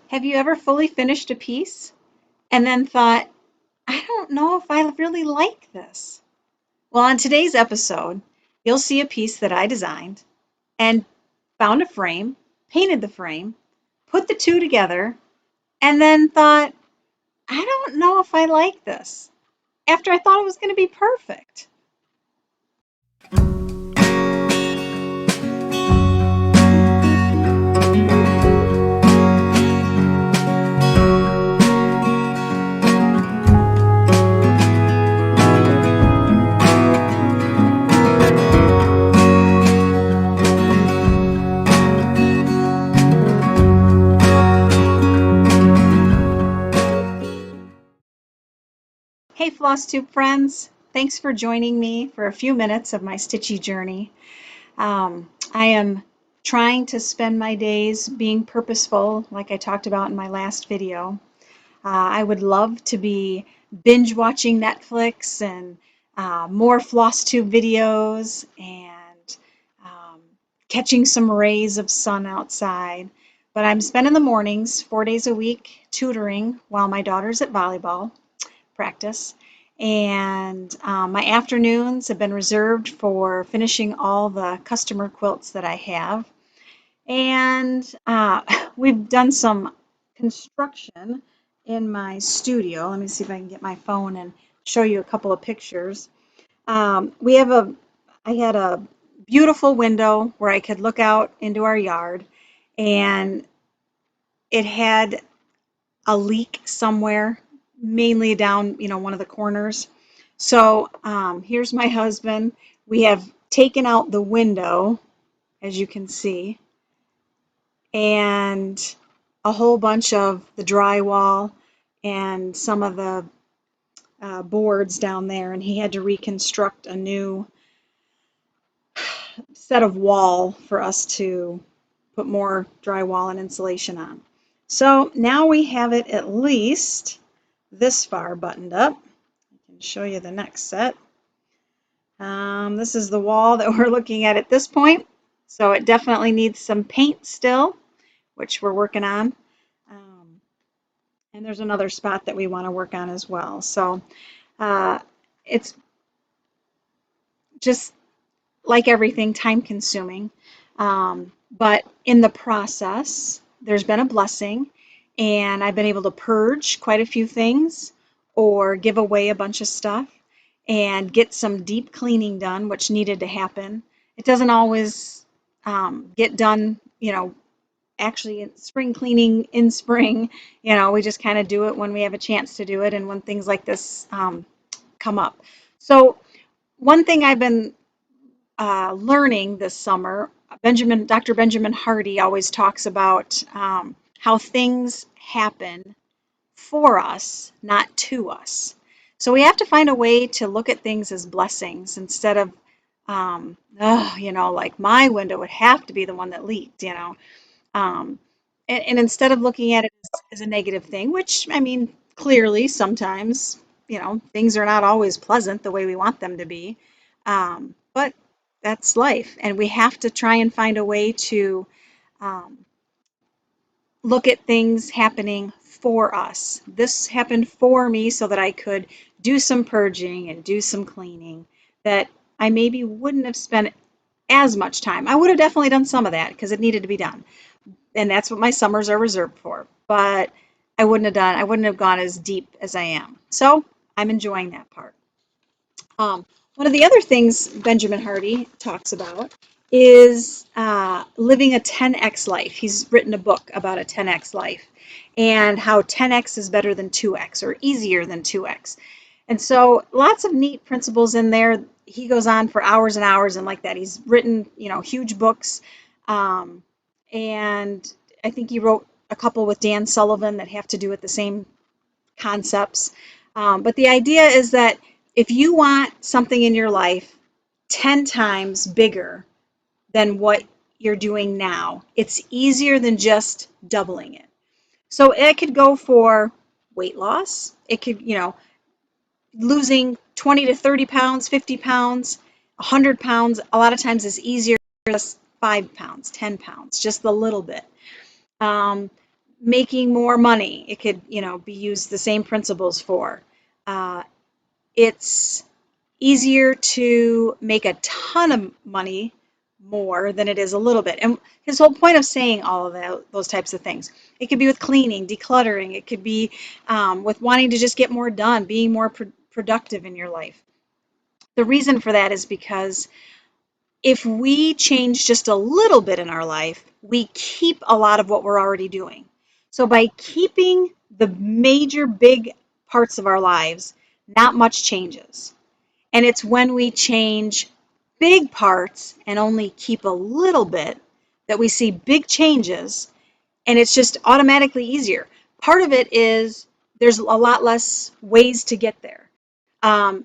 Have you ever fully finished a piece and then thought, I don't know if I really like this? Well, on today's episode, you'll see a piece that I designed and found a frame, painted the frame, put the two together, and then thought, I don't know if I like this after I thought it was going to be perfect. Hey, FlossTube friends. Thanks for joining me for a few minutes of my stitchy journey. I am trying to spend my days being purposeful, like I talked about in my last video. I would love to be binge watching Netflix and more FlossTube videos and catching some rays of sun outside. But I'm spending the mornings 4 days a week tutoring while my daughter's at volleyball practice. And my afternoons have been reserved for finishing all the customer quilts that I have. And we've done some construction in my studio. Let me see if I can get my phone and show you a couple of pictures. We have I had a beautiful window where I could look out into our yard, and it had a leak somewhere, mainly down, one of the corners. So here's my husband. We have taken out the window, as you can see, and a whole bunch of the drywall and some of the boards down there, and he had to reconstruct a new set of wall for us to put more drywall and insulation on. So now we have it at least this far buttoned up. I can show you the next set. This is the wall that we're looking at this point. So it definitely needs some paint still, which we're working on. And there's another spot that we want to work on as well. So it's just like everything, time consuming. But in the process, there's been a blessing, and I've been able to purge quite a few things or give away a bunch of stuff and get some deep cleaning done, which needed to happen. It doesn't always get done, actually in spring cleaning in spring. We just kind of do it when we have a chance to do it and when things like this come up. So one thing I've been learning this summer, Dr. Benjamin Hardy always talks about how things happen for us, not to us. So we have to find a way to look at things as blessings instead of, like my window would have to be the one that leaked, and instead of looking at it as a negative thing, which, I mean, clearly sometimes, things are not always pleasant the way we want them to be. But that's life. And we have to try and find a way to um, look at things happening for us. This happened for me so that I could do some purging and do some cleaning that I maybe wouldn't have spent as much time. I would have definitely done some of that because it needed to be done. And that's what my summers are reserved for. But I wouldn't have gone as deep as I am. So I'm enjoying that part. One of the other things Benjamin Hardy talks about is living a 10x life. He's written a book about a 10x life and how 10x is better than 2x or easier than 2x. And so lots of neat principles in there. He goes on for hours and hours and like that. He's written, huge books. And I think he wrote a couple with Dan Sullivan that have to do with the same concepts. But the idea is that if you want something in your life 10 times bigger than what you're doing now, it's easier than just doubling it. So it could go for weight loss. It could, losing 20 to 30 pounds, 50 pounds, 100 pounds, a lot of times is easier than just 5 pounds, 10 pounds, just a little bit. making more money. It could, be used the same principles for. It's easier to make a ton of money more than it is a little bit. And his whole point of saying all of those types of things, it could be with cleaning, decluttering, it could be with wanting to just get more done, being more productive in your life. The reason for that is because if we change just a little bit in our life, we keep a lot of what we're already doing. So by keeping the major big parts of our lives, not much changes. And it's when we change big parts and only keep a little bit that we see big changes, and it's just automatically easier. Part of it is there's a lot less ways to get there. Um,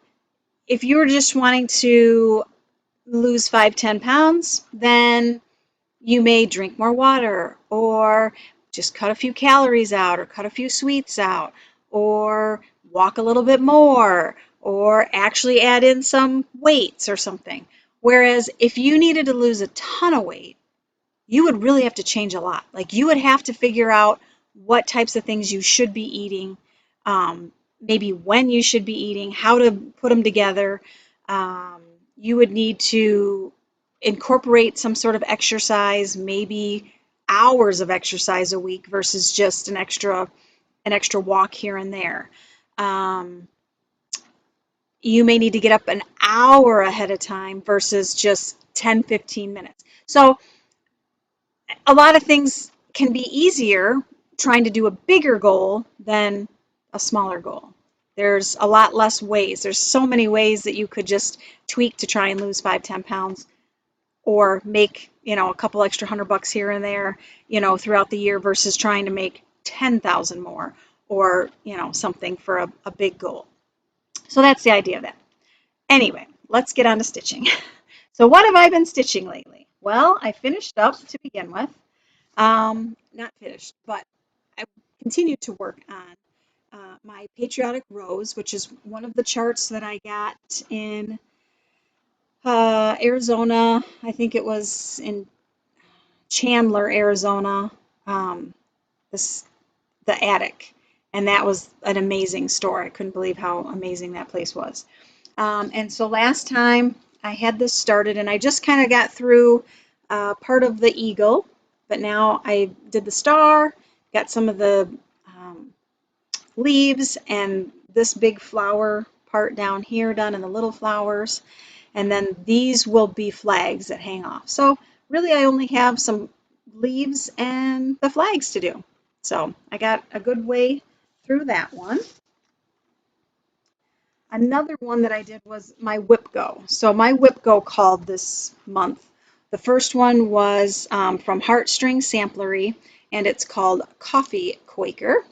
if you were just wanting to lose 5-10 pounds, then you may drink more water, or just cut a few calories out, or cut a few sweets out, or walk a little bit more, or actually add in some weights or something. Whereas if you needed to lose a ton of weight, you would really have to change a lot. Like, you would have to figure out what types of things you should be eating, maybe when you should be eating, how to put them together. You would need to incorporate some sort of exercise, maybe hours of exercise a week versus just an extra walk here and there. You may need to get up an hour ahead of time versus just 10-15 minutes. So a lot of things can be easier trying to do a bigger goal than a smaller goal. There's a lot less ways. There's so many ways that you could just tweak to try and lose 5-10 pounds, or make, a couple extra $100 here and there, throughout the year versus trying to make 10,000 more, or, something for a big goal. So that's the idea of that. Anyway, let's get on to stitching. So what have I been stitching lately? Well, I finished up to begin with. Not finished, but I continued to work on my Patriotic Rose, which is one of the charts that I got in Arizona. I think it was in Chandler, Arizona, the attic. And that was an amazing store. I couldn't believe how amazing that place was. And so last time I had this started, and I just kind of got through part of the eagle, but now I did the star, got some of the leaves, and this big flower part down here done, and the little flowers, and then these will be flags that hang off. So really I only have some leaves and the flags to do. So I got a good way through that one. Another one that I did was my WIPGO. So my WIPGO called this month. The first one was from Heartstring, Samplery, and it's called Coffee Quaker.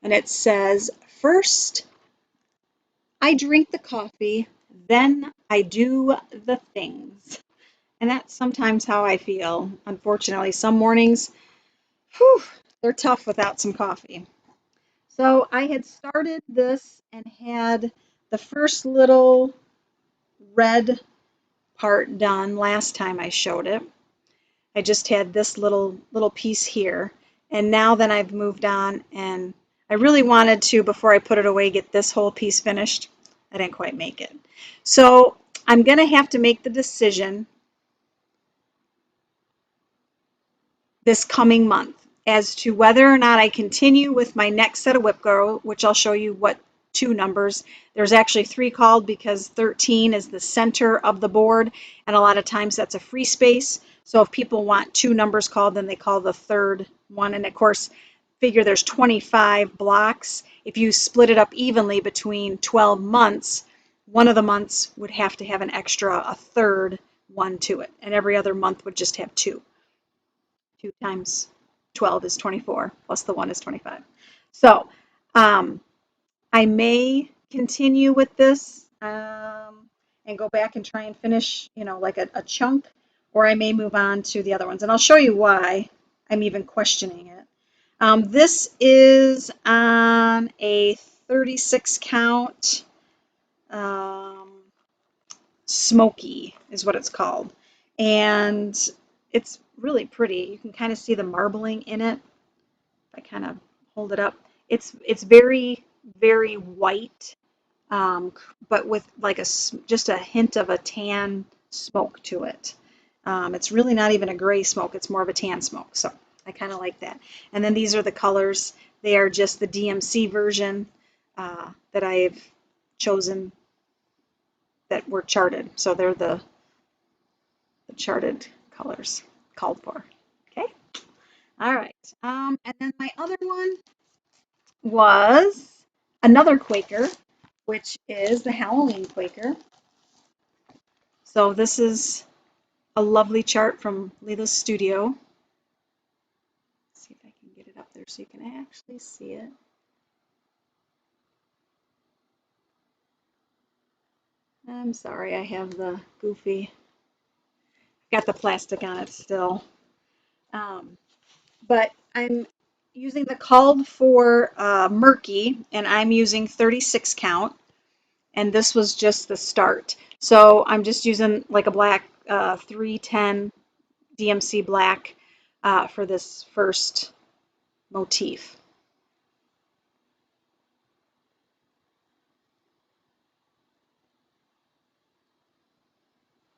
And it says, first I drink the coffee, then I do the things. And that's sometimes how I feel. Unfortunately, some mornings, they're tough without some coffee. So I had started this and had the first little red part done last time I showed it. I just had this little piece here, and now then I've moved on, and I really wanted to, before I put it away, get this whole piece finished. I didn't quite make it. So I'm going to have to make the decision this coming month as to whether or not I continue with my next set of WIPGO, which I'll show you what two numbers. There's actually 3 called because 13 is the center of the board, and a lot of times that's a free space. So if people want 2 numbers called, then they call the third one. And of course, figure there's 25 blocks. If you split it up evenly between 12 months, one of the months would have to have an extra, a third one to it, and every other month would just have 2. 2 times 12 is 24, plus the 1 is 25. So I may continue with this and go back and try and finish, like a chunk, or I may move on to the other ones. And I'll show you why I'm even questioning it. This is on a 36 count smoky is what it's called. And it's really pretty. You can kind of see the marbling in it. I kind of hold it up. It's very, very white, but with like just a hint of a tan smoke to it. It's really not even a gray smoke. It's more of a tan smoke. So I kind of like that. And then these are the colors. They are just the DMC version that I've chosen that were charted. So they're the charted colors called for. Okay. All right. And then my other one was another Quaker, which is the Halloween Quaker. So this is a lovely chart from Lila's studio. Let's see if I can get it up there so you can actually see it. I'm sorry, I have the goofy, got the plastic on it still. But I'm using the called for murky, and I'm using 36 count, and this was just the start. So I'm just using like a black 310 DMC black for this first motif.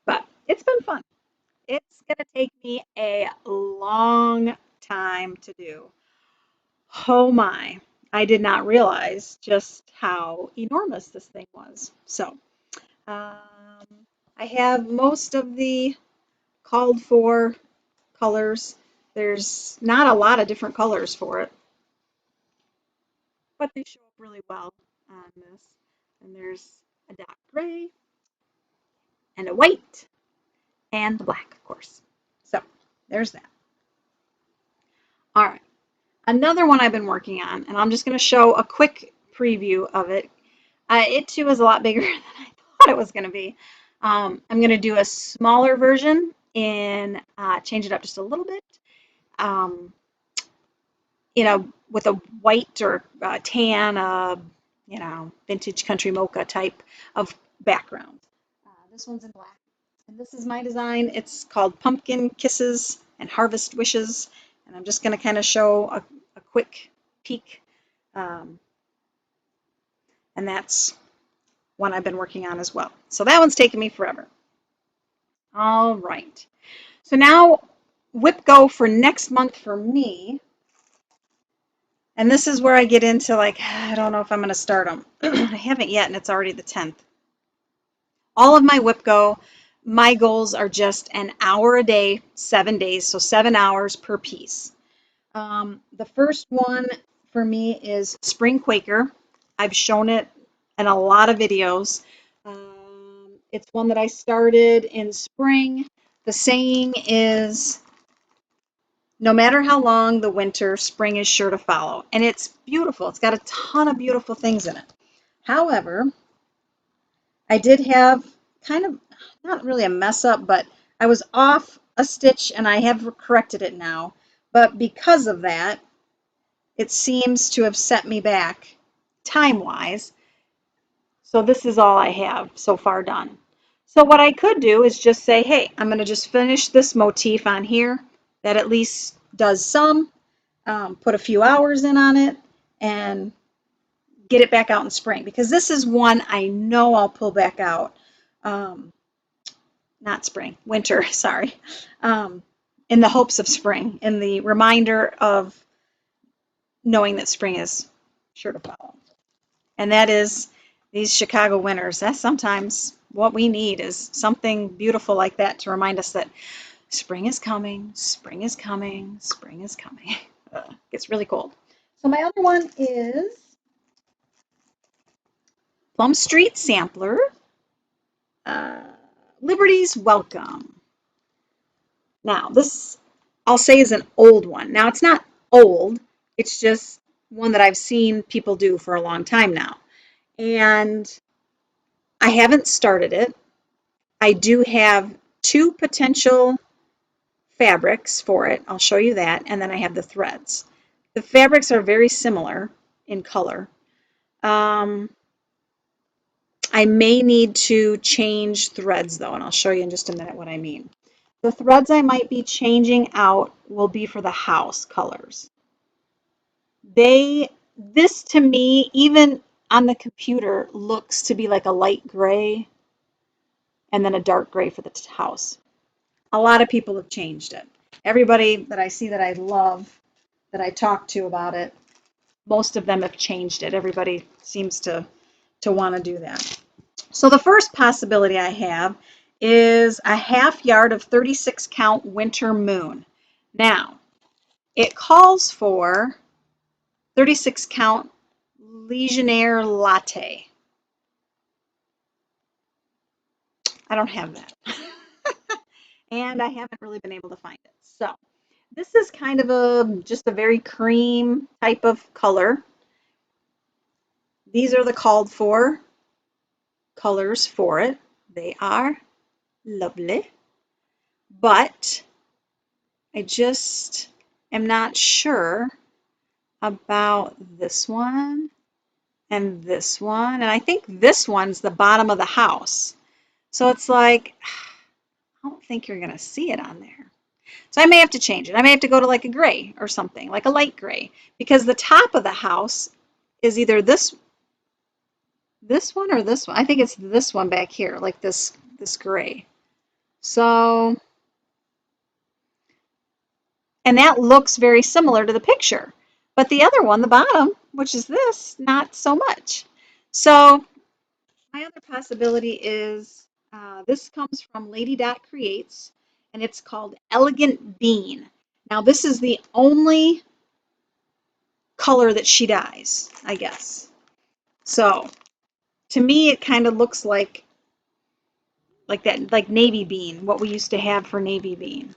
But it's been fun. It's going to take me a long time to do. Oh my, I did not realize just how enormous this thing was. So um, I have most of the called for colors. There's not a lot of different colors for it, but they show up really well on this. And there's a dark gray and a white and the black, of course. So there's that. All right. Another one I've been working on, and I'm just going to show a quick preview of it. It too is a lot bigger than I thought it was going to be. I'm going to do a smaller version and change it up just a little bit. With a white or tan, vintage country mocha type of background. This one's in black. And this is my design. It's called Pumpkin Kisses and Harvest Wishes. And I'm just going to kind of show a quick peek. And that's one I've been working on as well. So that one's taken me forever. All right. So now WIPGO for next month for me. And this is where I get into like, I don't know if I'm going to start them. I haven't yet, and it's already the 10th. All of my WIPGO, my goals are just an hour a day, 7 days, so 7 hours per piece. The first one for me is Spring Quaker. I've shown it in a lot of videos. It's one that I started in spring. The saying is, no matter how long the winter, spring is sure to follow. And it's beautiful. It's got a ton of beautiful things in it. However, I did have kind of, not really a mess up, but I was off a stitch and I have corrected it now. But because of that, it seems to have set me back time-wise. So this is all I have so far done. So what I could do is just say, hey, I'm going to just finish this motif on here. That at least does some, put a few hours in on it, and get it back out in spring. Because this is one I know I'll pull back out. Not spring, winter, sorry. In the hopes of spring, in the reminder of knowing that spring is sure to follow. And that is these Chicago winters. That's sometimes what we need, is something beautiful like that to remind us that spring is coming, spring is coming, spring is coming. It's really cold. So my other one is Plum Street Sampler, Liberty's Welcome. Now this, I'll say, is an old one. Now it's not old, it's just one that I've seen people do for a long time now. And I haven't started it. I do have 2 potential fabrics for it. I'll show you that. And then I have the threads. The fabrics are very similar in color. I may need to change threads though, and I'll show you in just a minute what I mean. The threads I might be changing out will be for the house colors. This to me, even on the computer, looks to be like a light gray and then a dark gray for the house. A lot of people have changed it. Everybody that I see that I love, that I talk to about it, most of them have changed it. Everybody seems to want to do that. So the first possibility I have is a half yard of 36 count winter moon. Now, it calls for 36 count Legionnaire latte. I don't have that. And I haven't really been able to find it. So this is kind of just a very cream type of color. These are the called for colors for it. They are lovely, but I just am not sure about this one and this one. And I think this one's the bottom of the house. So it's like, I don't think you're going to see it on there. So I may have to change it. I may have to go to like a gray or something, like a light gray, because the top of the house is either this one or this one. I think it's this one back here, like this gray. So, and that looks very similar to the picture. But the other one, the bottom, which is this, not so much. So my other possibility is this comes from Lady Dot Creates, and it's called Elegant Bean. Now this is the only color that she dyes, I guess. So to me, it kind of looks like that, like navy bean, what we used to have for navy bean.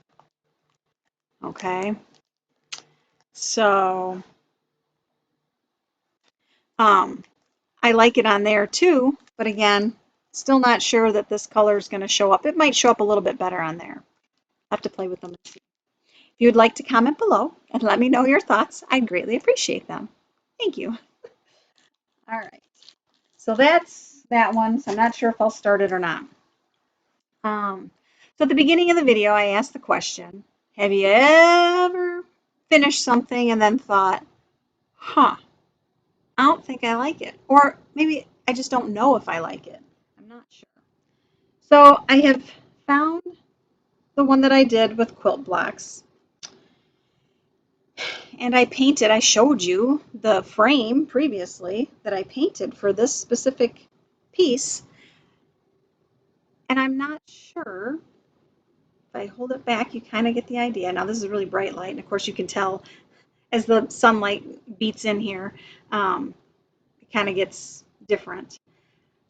Okay. So I like it on there too, but again, still not sure that this color is going to show up. It might show up a little bit better on there. I'll have to play with them and see. If you would like to comment below and let me know your thoughts, I'd greatly appreciate them. Thank you. All right. So that's that one. So I'm not sure if I'll start it or not. So at the beginning of the video, I asked the question, have you ever finished something and then thought, huh, I don't think I like it. Or maybe I just don't know if I like it. I'm not sure. So I have found the one that I did with quilt blocks. And I painted, I showed you the frame previously that I painted for this specific piece. And I'm not sure, if I hold it back, you kind of get the idea. Now this is really bright light, and of course you can tell as the sunlight beats in here, it kind of gets different.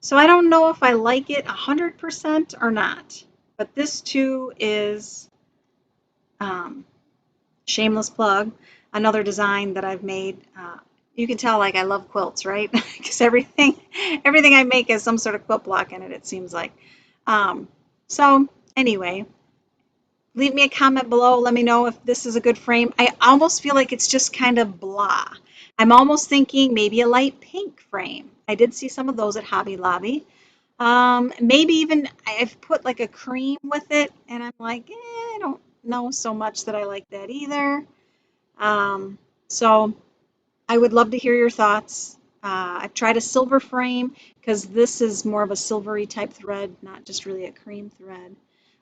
So I don't know if I like it 100% or not, but this too is shameless plug, another design that I've made. You can tell like I love quilts, right? Because everything I make has some sort of quilt block in it, it seems like. So anyway, leave me a comment below. Let me know if this is a good frame. I almost feel like it's just kind of blah. I'm almost thinking maybe a light pink frame. I did see some of those at Hobby Lobby. Maybe even I've put like a cream with it, and I'm like, I don't know so much that I like that either. So I would love to hear your thoughts. I've tried a silver frame because this is more of a silvery type thread, not just really a cream thread.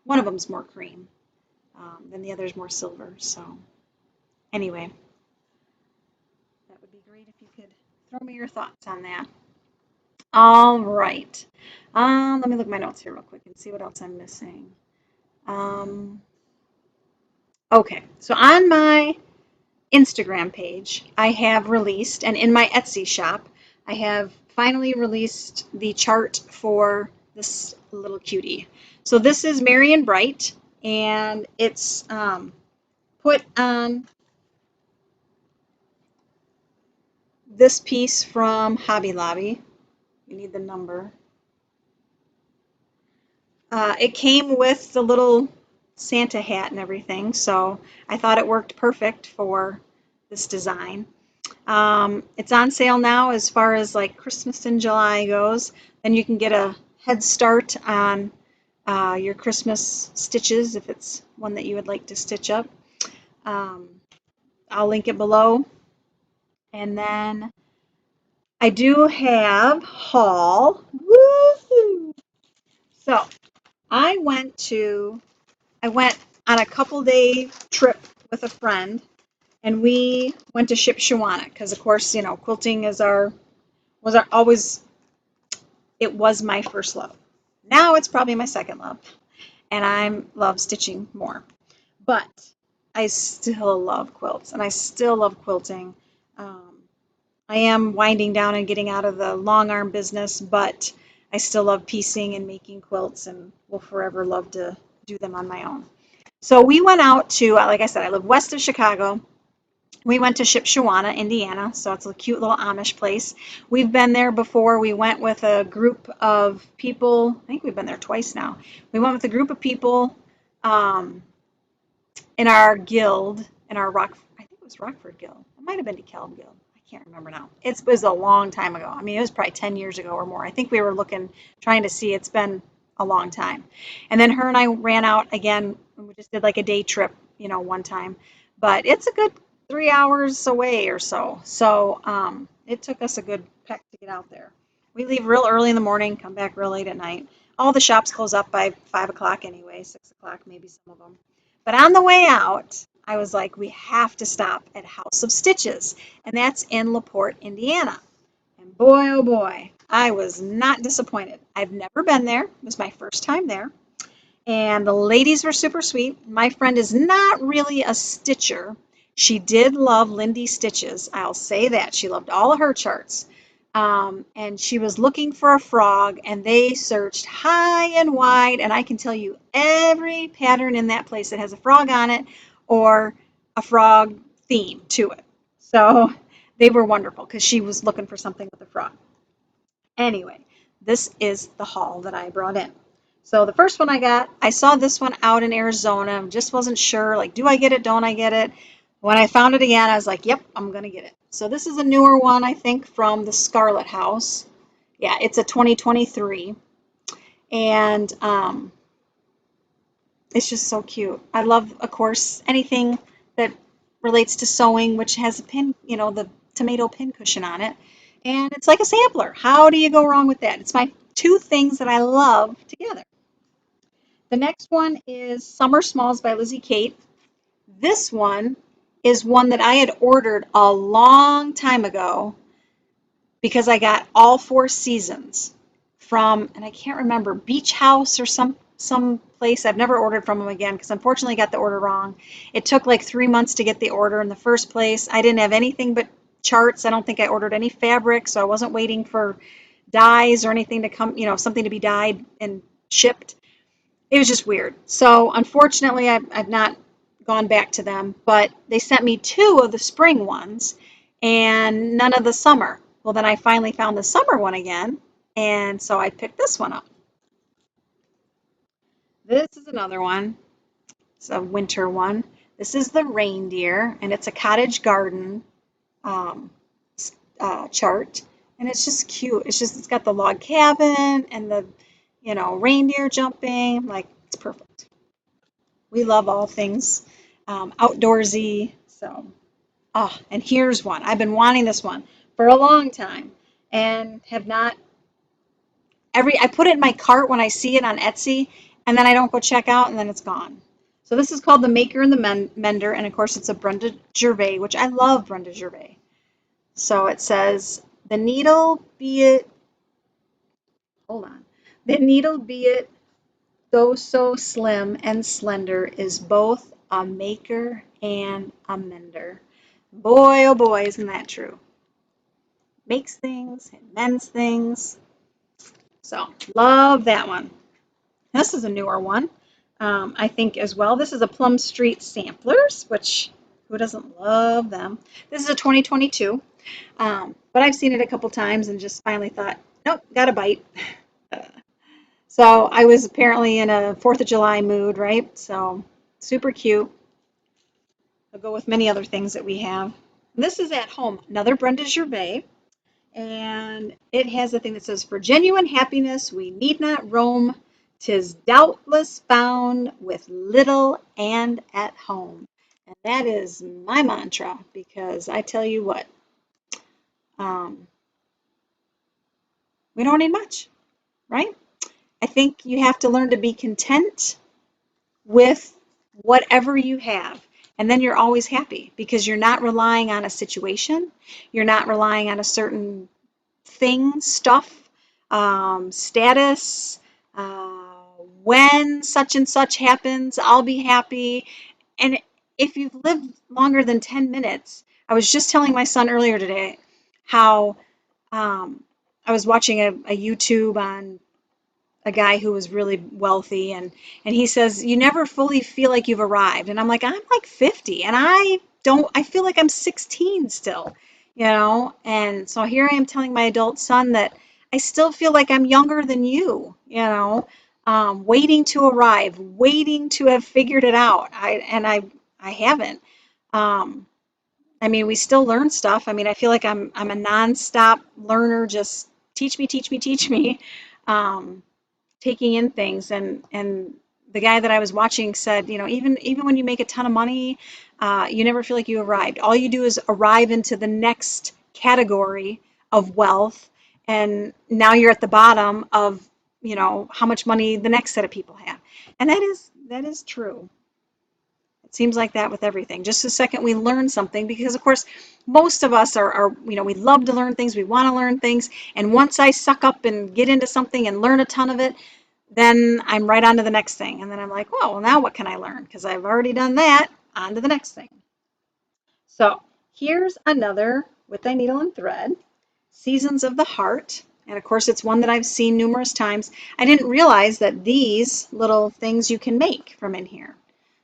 One of them's more cream, and the other's more silver. So anyway, that would be great if you could throw me your thoughts on that. All right. Let me look at my notes here real quick and see what else I'm missing. Okay, so on my Instagram page, I have released, and in my Etsy shop, I have finally released the chart for this little cutie. So this is Merry and Bright, and it's put on this piece from Hobby Lobby. You need the number. It came with the little Santa hat and everything, so I thought it worked perfect for this design. It's on sale now as far as like Christmas in July goes. Then you can get a head start on your Christmas stitches if it's one that you would like to stitch up. I'll link it below. And then I do have haul. Woohoo! So I went on a couple day trip with a friend, and we went to Shipshewana because, of course, quilting was our always it was my first love. Now it's probably my second love, and I love stitching more. But I still love quilts, and I still love quilting. Um, I am winding down and getting out of the long arm business, but I still love piecing and making quilts, and will forever love to do them on my own. So we went out to, like I said, I live west of Chicago. We went to Shipshewana, Indiana, so it's a cute little Amish place. We've been there before. We went with a group of people. I think we've been there twice now. We went with a group of people um, in our guild, in our I think it was Rockford Guild. It might have been DeKalb Guild. I can't remember now. It was a long time ago. I mean, it was probably 10 years ago or more. I think we were trying to see. It's been a long time. And then her and I ran out again. We just did like a day trip, one time. But it's a good 3 hours away or so. So it took us a good peck to get out there. We leave real early in the morning, come back real late at night. All the shops close up by 5 o'clock anyway, 6 o'clock, maybe some of them. But on the way out, I was like, we have to stop at House of Stitches, and that's in LaPorte, Indiana. And boy, oh boy, I was not disappointed. I've never been there. It was my first time there. And the ladies were super sweet. My friend is not really a stitcher. She did love Lindy Stitches. I'll say that. She loved all of her charts. And she was looking for a frog, and they searched high and wide. And I can tell you every pattern in that place that has a frog on it or a frog theme to it. So they were wonderful because she was looking for something with a frog. Anyway, this is the haul that I brought in. So the first one I got, I saw this one out in Arizona. Just wasn't sure, like, do I get it? Don't I get it? When I found it again, I was like, yep, I'm going to get it. So this is a newer one, I think, from the Scarlet House. Yeah, it's a 2023. And it's just so cute. I love, of course, anything that relates to sewing, which has a pin, the tomato pin cushion on it. And it's like a sampler. How do you go wrong with that? It's my two things that I love together. The next one is Summer Smalls by Lizzie Kate. This one is one that I had ordered a long time ago because I got all four seasons from, and I can't remember, Beach House or some place. I've never ordered from them again because unfortunately I got the order wrong. It took like 3 months to get the order in the first place. I didn't have anything but charts. I don't think I ordered any fabric, so I wasn't waiting for dyes or anything to come, something to be dyed and shipped. It was just weird. So unfortunately, I've not gone back to them, but they sent me two of the spring ones and none of the summer. Well, then I finally found the summer one again, and so I picked this one up. This is another one. It's a winter one. This is the reindeer, and it's a cottage garden um, chart, and it's just cute. It's got the log cabin and the reindeer jumping. Like, it's perfect. We love all things outdoorsy. So, and here's one. I've been wanting this one for a long time and have not. I put it in my cart when I see it on Etsy, and then I don't go check out, and then it's gone. So this is called The Maker and the Mender, and of course it's a Brenda Gervais, which I love Brenda Gervais. So it says, the needle be it, hold on, the needle be it though so slim and slender is both a maker and a mender. Boy, oh boy, isn't that true? Makes things and mends things. So, love that one. This is a newer one, I think, as well. This is a Plum Street Samplers, which, who doesn't love them? This is a 2022, but I've seen it a couple times and just finally thought, nope, got a bite. So I was apparently in a 4th of July mood, right? So super cute. I'll go with many other things that we have. This is at home, another Brenda Gervais, and it has a thing that says, for genuine happiness, we need not roam. 'Tis doubtless found with little and at home. And that is my mantra because I tell you what, Um, we don't need much, right? I think you have to learn to be content with whatever you have. And then you're always happy because you're not relying on a situation. You're not relying on a certain thing, stuff, status. When such and such happens, I'll be happy. And if you've lived longer than 10 minutes, I was just telling my son earlier today how I was watching a YouTube on a guy who was really wealthy, and he says you never fully feel like you've arrived, and I'm like 50 and I feel like I'm 16 still, and so here I am telling my adult son that I still feel like I'm younger than waiting to arrive, waiting to have figured it out. I haven't. um, I mean, we still learn stuff. I mean, I feel like I'm a nonstop learner, just teach me, teach me, teach me. um, Taking in things, and the guy that I was watching said, even when you make a ton of money, you never feel like you arrived. All you do is arrive into the next category of wealth, and now you're at the bottom of how much money the next set of people have. And that is true. It seems like that with everything. Just the second we learn something, because of course, most of us are we love to learn things, we want to learn things, and once I suck up and get into something and learn a ton of it, then I'm right on to the next thing. And then I'm like, well, now what can I learn? Because I've already done that, on to the next thing. So here's another with thy needle and thread, Seasons of the Heart. And of course, it's one that I've seen numerous times. I didn't realize that these little things you can make from in here.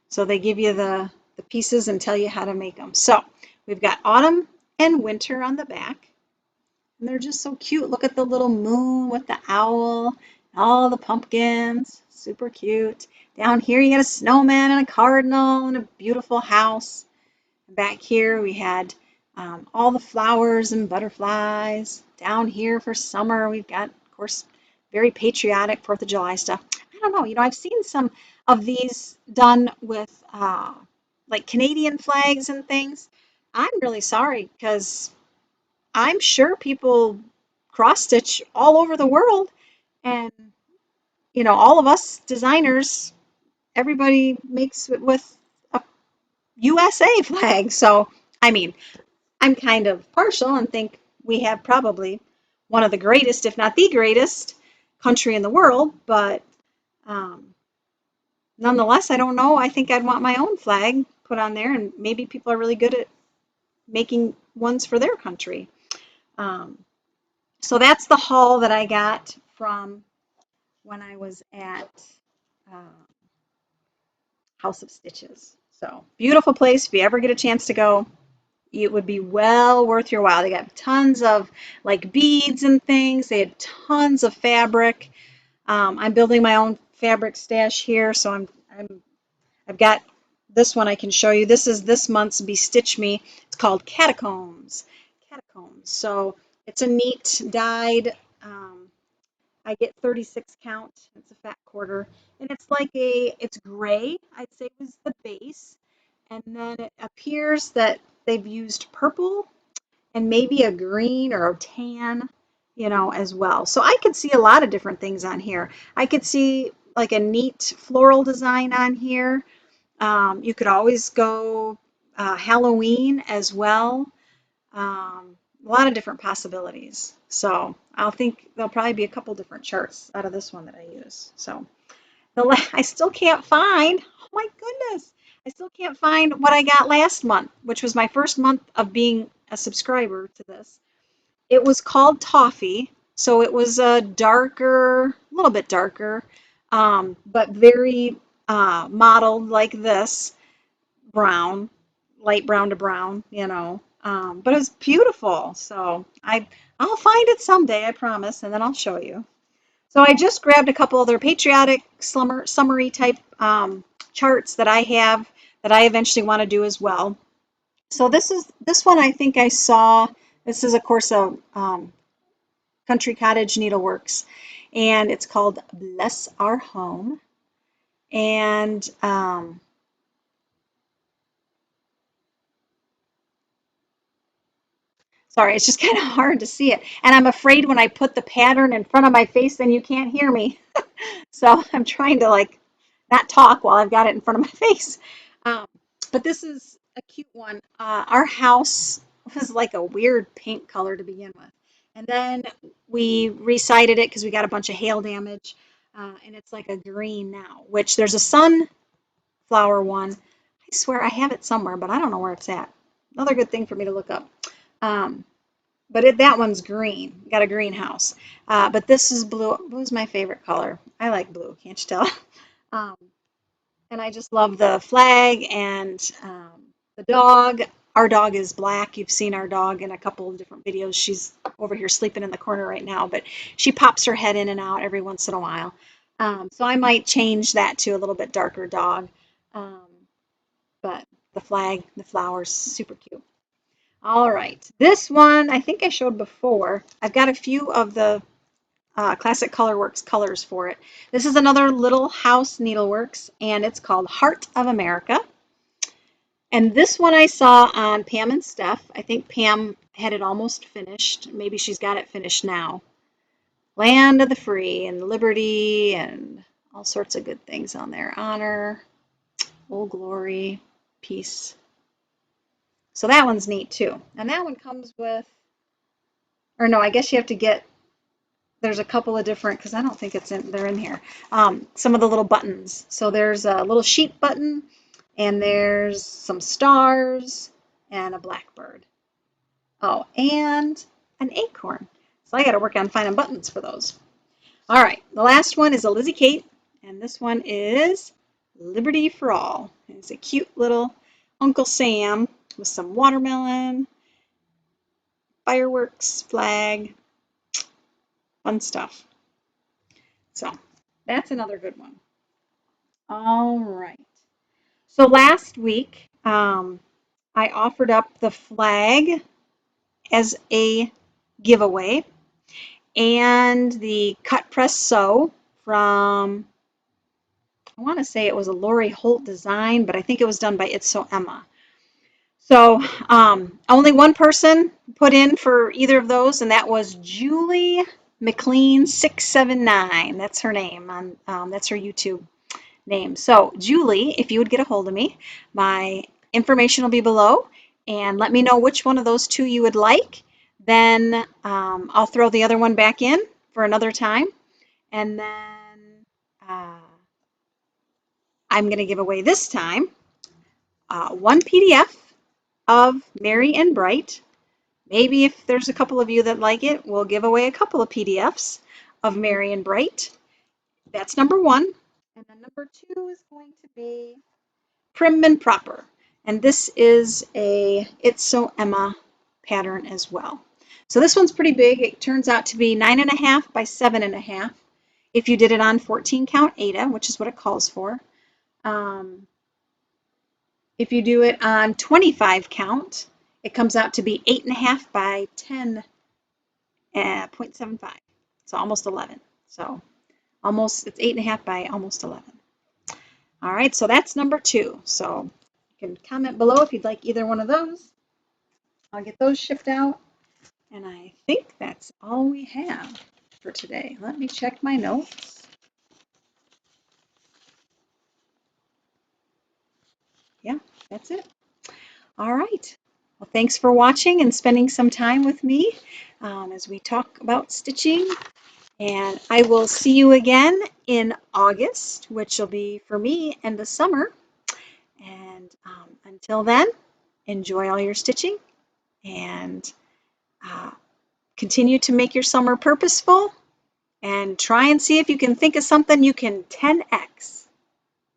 So they give you the pieces and tell you how to make them. So we've got autumn and winter on the back. And they're just so cute. Look at the little moon with the owl, all the pumpkins, super cute. Down here you got a snowman and a cardinal and a beautiful house. And back here we had all the flowers and butterflies. Down here for summer we've got, of course, very patriotic 4th of July stuff. I don't know, I've seen some of these done with like Canadian flags and things. I'm really sorry because I'm sure people cross stitch all over the world, and all of us designers, everybody makes it with a USA flag. So, I mean, I'm kind of partial and think we have probably one of the greatest, if not the greatest, country in the world. But um, nonetheless, I don't know. I think I'd want my own flag put on there, and maybe people are really good at making ones for their country. Um, So that's the haul that I got from when I was at uh, House of Stitches. So beautiful place. If you ever get a chance to go, it would be well worth your while. They got tons of like beads and things. They had tons of fabric. I'm building my own fabric stash here, so I've got this one I can show you. This is this month's Bestitch Me. It's called Catacombs. Catacombs. So it's a neat dyed. I get 36 count. It's a fat quarter, and it's gray. I'd say was the base, and then it appears that they've used purple and maybe a green or a tan, as well. So I could see a lot of different things on here. I could see like a neat floral design on here. You could always go Halloween as well. A lot of different possibilities. So I'll think there'll probably be a couple different charts out of this one that I use. So I still can't find, oh my goodness, I still can't find what I got last month, which was my first month of being a subscriber to this. It was called Toffee. So it was a little bit darker, but very modeled like this, brown, light brown to brown. But it was beautiful. So I'll find it someday, I promise, and then I'll show you. So I just grabbed a couple other Patriotic summary type charts that I have that I eventually want to do as well. So this one I think I saw. This is of course a Country Cottage Needleworks, and it's called Bless Our Home. And Sorry, it's just kind of hard to see it. And I'm afraid when I put the pattern in front of my face, then you can't hear me. So I'm trying to like not talk while I've got it in front of my face. Um, but this is a cute one. Our house was like a weird paint color to begin with. And then we resided it because we got a bunch of hail damage. And it's like a green now, which there's a sunflower one. I swear I have it somewhere, but I don't know where it's at. Another good thing for me to look up. Um, but that one's green. Got a greenhouse. But this is blue. Blue's my favorite color. I like blue. Can't you tell? Um, and I just love the flag and the dog. Our dog is black. You've seen our dog in a couple of different videos. She's over here sleeping in the corner right now, but she pops her head in and out every once in a while. So I might change that to a little bit darker dog. Um, but the flag, the flowers, super cute. All right, this one I think I showed before. I've got a few of the Classic Colorworks colors for it. This is another Little House Needleworks, and it's called Heart of America. And this one I saw on Pam and Steph. I think Pam had it almost finished. Maybe she's got it finished now. Land of the free and liberty and all sorts of good things on there. Honor, old glory, peace. So that one's neat too. And that one comes with, or no, I guess you have to get, there's a couple of different, because I don't think they're in here. Some of the little buttons. So there's a little sheep button, and there's some stars, and a blackbird. Oh, and an acorn. So I got to work on finding buttons for those. All right, the last one is a Lizzie Kate, and this one is Liberty for All. It's a cute little Uncle Sam with some watermelon, fireworks, flag, fun stuff. So that's another good one. All right. So last week, I offered up the flag as a giveaway and the cut press sew from, I want to say it was a Lori Holt design, but I think it was done by It's So Emma. So only one person put in for either of those, and that was Julie McLean 679. That's her name on that's her YouTube name. So Julie, if you would get a hold of me, my information will be below, and let me know which one of those two you would like. Then I'll throw the other one back in for another time, and then I'm going to give away this time one PDF of Merry and Bright. Maybe if there's a couple of you that like it, we'll give away a couple of PDFs of Merry and Bright. That's number one. And then number two is going to be Prim and Proper. And this is a It's So Emma pattern as well. So this one's pretty big. It turns out to be 9.5 by 7.5 if you did it on 14 count Aida, which is what it calls for. If you do it on 25 count, it comes out to be 8.5 by 10.75. So almost 11. So almost, it's 8.5 by almost 11. All right, so that's number two. So you can comment below if you'd like either one of those. I'll get those shipped out. And I think that's all we have for today. Let me check my notes. Yeah, that's it. All right. Well, thanks for watching and spending some time with me as we talk about stitching. And I will see you again in August, which will be for me end of summer. And until then, enjoy all your stitching and continue to make your summer purposeful and try and see if you can think of something you can 10x.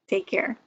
Take care.